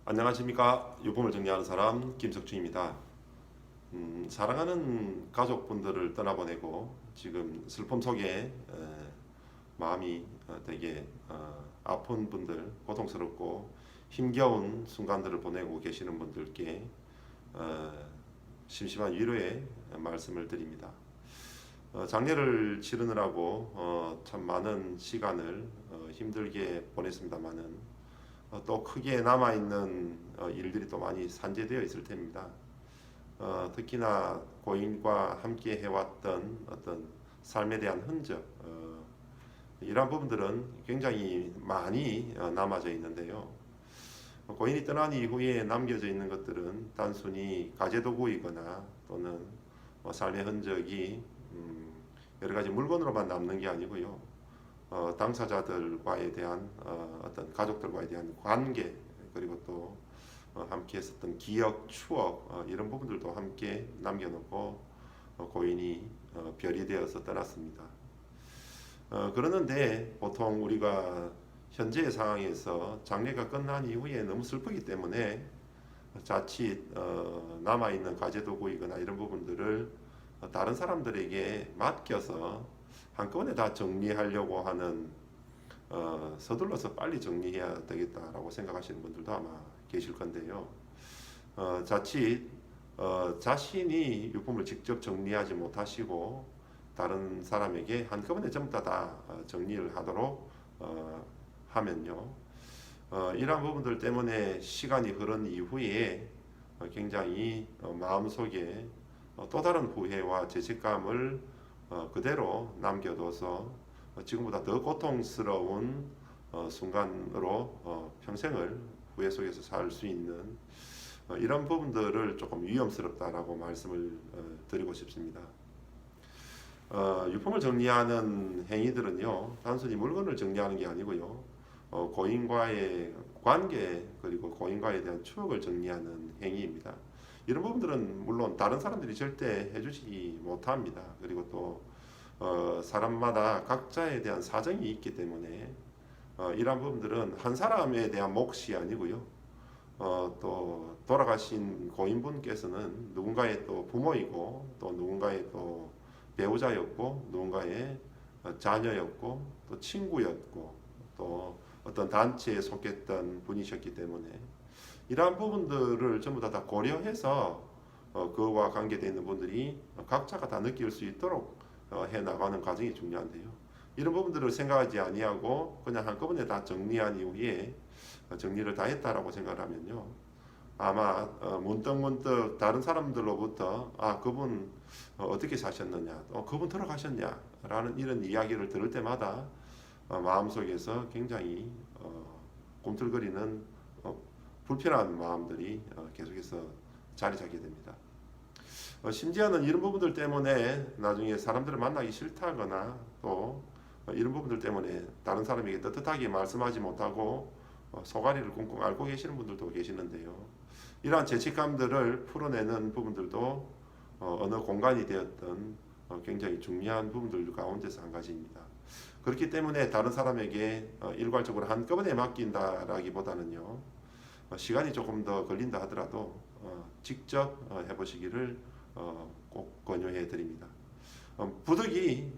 안녕하십니까. 유품을 정리하는 사람 김석준입니다. 사랑하는 가족분들을 떠나보내고 지금 슬픔 속에 마음이 되게 아픈 분들, 고통스럽고 힘겨운 순간들을 보내고 계시는 분들께 어, 심심한 위로의 말씀을 드립니다. 장례를 치르느라고 참 많은 시간을 힘들게 보냈습니다만은 또 크게 남아있는 일들이 또 많이 산재되어 있을 텐입니다. 특히나 고인과 함께 해왔던 어떤 삶에 대한 흔적, 이러한 부분들은 굉장히 많이 남아져 있는데요. 고인이 떠난 이후에 남겨져 있는 것들은 단순히 가재도구이거나 또는 삶의 흔적이 여러 가지 물건으로만 남는 게 아니고요. 당사자들과에 대한 어떤 가족들과에 대한 관계, 그리고 또 함께 했었던 기억, 추억, 이런 부분들도 함께 남겨놓고 고인이 별이 되어서 떠났습니다. 그러는데 보통 우리가 현재의 상황에서 장례가 끝난 이후에 너무 슬프기 때문에 자칫 남아있는 가재도구이거나 이런 부분들을 다른 사람들에게 맡겨서 한꺼번에 다 정리하려고 하는 서둘러서 빨리 정리해야 되겠다라고 생각하시는 분들도 아마 계실 건데요. 자칫 자신이 유품을 직접 정리하지 못하시고 다른 사람에게 한꺼번에 전부 다 정리를 하도록 하면요. 이러한 부분들 때문에 시간이 흐른 이후에 굉장히 마음속에 또 다른 후회와 죄책감을 그대로 남겨둬서 지금보다 더 고통스러운 순간으로 평생을 후회 속에서 살 수 있는 이런 부분들을 조금 위험스럽다라고 말씀을 드리고 싶습니다. 유품을 정리하는 행위들은요, 단순히 물건을 정리하는 게 아니고요, 고인과의 관계 그리고 고인과에 대한 추억을 정리하는 행위입니다. 이런 부분들은 물론 다른 사람들이 절대 해주지 못합니다. 그리고 또 사람마다 각자에 대한 사정이 있기 때문에 이러한 부분들은 한 사람에 대한 몫이 아니고요. 또 돌아가신 고인분께서는 누군가의 또 부모이고 또 누군가의 또 배우자였고 누군가의 자녀였고 또 친구였고 또 어떤 단체에 속했던 분이셨기 때문에 이러한 부분들을 전부 다 고려해서 그와 관계되어 있는 분들이 각자가 다 느낄 수 있도록 해 나가는 과정이 중요한데요. 이런 부분들을 생각하지 아니하고 그냥 한꺼번에 다 정리한 이후에 정리를 다 했다라고 생각하면요. 아마 문득문득 다른 사람들로부터 그분 어떻게 사셨느냐, 그분 돌아가셨냐라는 이런 이야기를 들을 때마다 마음속에서 굉장히 꿈틀거리는 불편한 마음들이 계속해서 자리 잡게 됩니다. 심지어는 이런 부분들 때문에 나중에 사람들을 만나기 싫다거나 또 이런 부분들 때문에 다른 사람에게 떳떳하게 말씀하지 못하고 속앓이를 꽁꽁 앓고 계시는 분들도 계시는데요. 이러한 죄책감들을 풀어내는 부분들도 어느 공간이 되었던 굉장히 중요한 부분들 가운데서 한 가지입니다. 그렇기 때문에 다른 사람에게 일괄적으로 한꺼번에 맡긴다라기보다는요. 시간이 조금 더 걸린다 하더라도 직접 해보시기를 꼭 권유해 드립니다. 부득이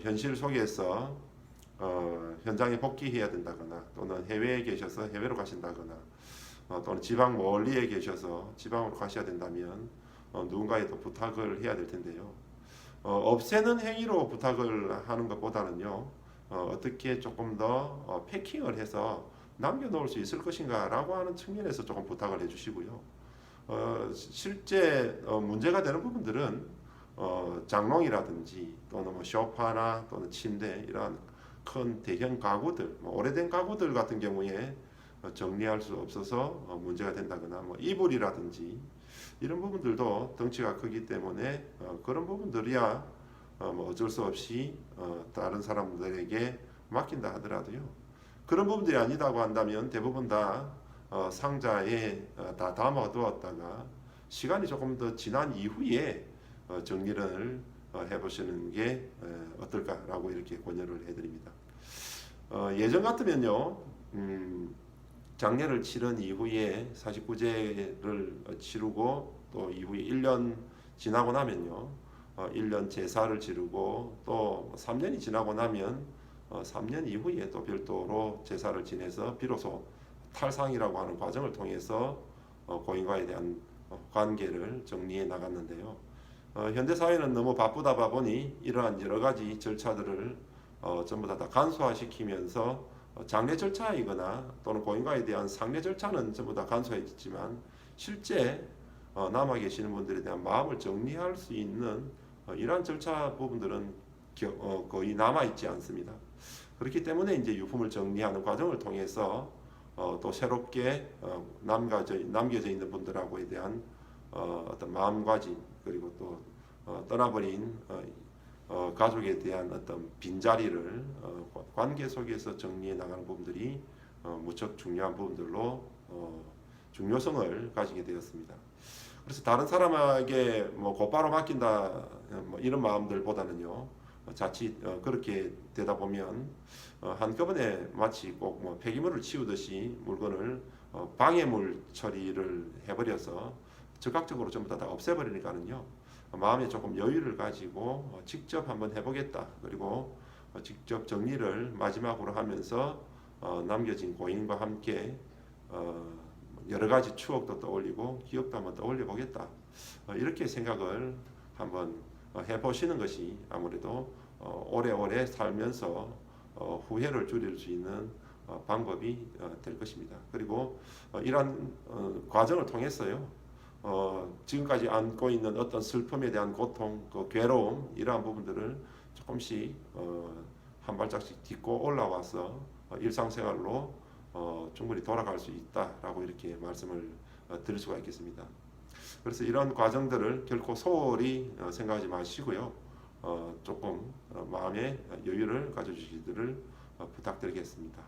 현실 속에서 현장에 복귀해야 된다거나 또는 해외에 계셔서 해외로 가신다거나 또는 지방 멀리에 계셔서 지방으로 가셔야 된다면 누군가에 또 부탁을 해야 될 텐데요. 없애는 행위로 부탁을 하는 것보다는요. 어떻게 조금 더 패킹을 해서 남겨놓을 수 있을 것인가 라고 하는 측면에서 조금 부탁을 해주시고요. 실제 문제가 되는 부분들은 장롱이라든지 또는 소파나 또는 침대 이러한 큰 대형 가구들, 오래된 가구들 같은 경우에 정리할 수 없어서 문제가 된다거나 이불이라든지 이런 부분들도 덩치가 크기 때문에 그런 부분들이야 어쩔 수 없이 다른 사람들에게 맡긴다 하더라도요. 그런 부분들이 아니다고 한다면 대부분 다 상자에 다 담아두었다가 시간이 조금 더 지난 이후에 정리를 해보시는 게 어떨까라고 이렇게 권유를 해드립니다. 예전 같으면요, 장례를 치른 이후에 49제를 치르고 또 이후에 1년 지나고 나면요. 1년 제사를 지르고 또 3년이 지나고 나면 3년 이후에 또 별도로 제사를 지내서 비로소 탈상이라고 하는 과정을 통해서 고인과에 대한 관계를 정리해 나갔는데요. 현대 사회는 너무 바쁘다 보니 이러한 여러 가지 절차들을 전부 다 간소화시키면서 장례 절차이거나 또는 고인과에 대한 상례 절차는 전부 다 간소해졌지만 실제 남아 계시는 분들에 대한 마음을 정리할 수 있는 이러한 절차 부분들은 거의 남아 있지 않습니다. 그렇기 때문에 이제 유품을 정리하는 과정을 통해서 또 새롭게 남겨져 있는 분들하고에 대한 어떤 마음가짐 그리고 또 떠나버린 가족에 대한 어떤 빈자리를 관계 속에서 정리해 나가는 부분들이 무척 중요한 부분들로 중요성을 가지게 되었습니다. 그래서 다른 사람에게 뭐 곧바로 맡긴다 뭐 이런 마음들보다는요. 자칫 그렇게 되다 보면 한꺼번에 마치 꼭 뭐 폐기물을 치우듯이 물건을 방해물 처리를 해버려서 즉각적으로 전부 다 없애버리니까는요. 마음에 조금 여유를 가지고 직접 한번 해보겠다. 그리고 직접 정리를 마지막으로 하면서 남겨진 고인과 함께 여러 가지 추억도 떠올리고 기억도 한번 떠올려 보겠다. 이렇게 생각을 한번 해보시는 것이 아무래도 오래오래 살면서 후회를 줄일 수 있는 방법이 될 것입니다. 그리고 이러한 과정을 통해서요. 지금까지 안고 있는 어떤 슬픔에 대한 고통, 그 괴로움 이러한 부분들을 조금씩 한 발짝씩 딛고 올라와서 일상생활로 충분히 돌아갈 수 있다라고 이렇게 말씀을 드릴 수가 있겠습니다. 그래서 이런 과정들을 결코 소홀히 생각하지 마시고요. 조금 마음의 여유를 가져주시기를 부탁드리겠습니다.